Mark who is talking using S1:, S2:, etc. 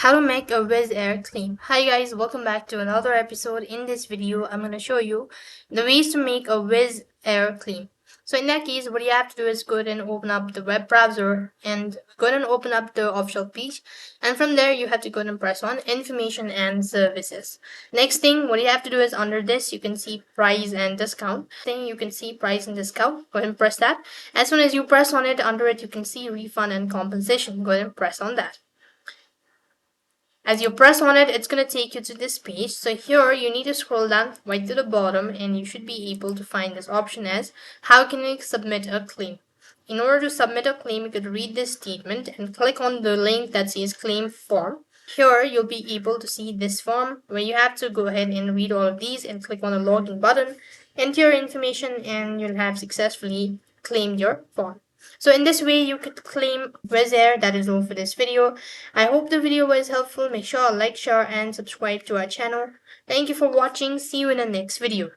S1: How to make a Wizz Air claim. Hi guys, welcome back to another episode. In this video, I'm going to show you the ways to make a Wizz Air claim. So in that case, what you have to do is go ahead and open up the web browser and go ahead and open up the official page. And from there, you have to go ahead and press on Information and Services. Next thing, what you have to do is under this, you can see Price and Discount. You can see Price and Discount. Go ahead and press that. As soon as you press on it, under it, you can see Refund and Compensation. Go ahead and press on that. As you press on it, it's going to take you to this page. So here you need to scroll down right to the bottom and you should be able to find this option as how can you submit a claim. In order to submit a claim, you could read this statement and click on the link that says claim form. Here you'll be able to see this form where you have to go ahead and read all of these and click on the login button, enter your information, and you'll have successfully claimed your form. So in this way, you could claim Wizz Air. That is all for this video. I hope the video was helpful. Make sure to like, share, and subscribe to our channel. Thank you for watching. See you in the next video.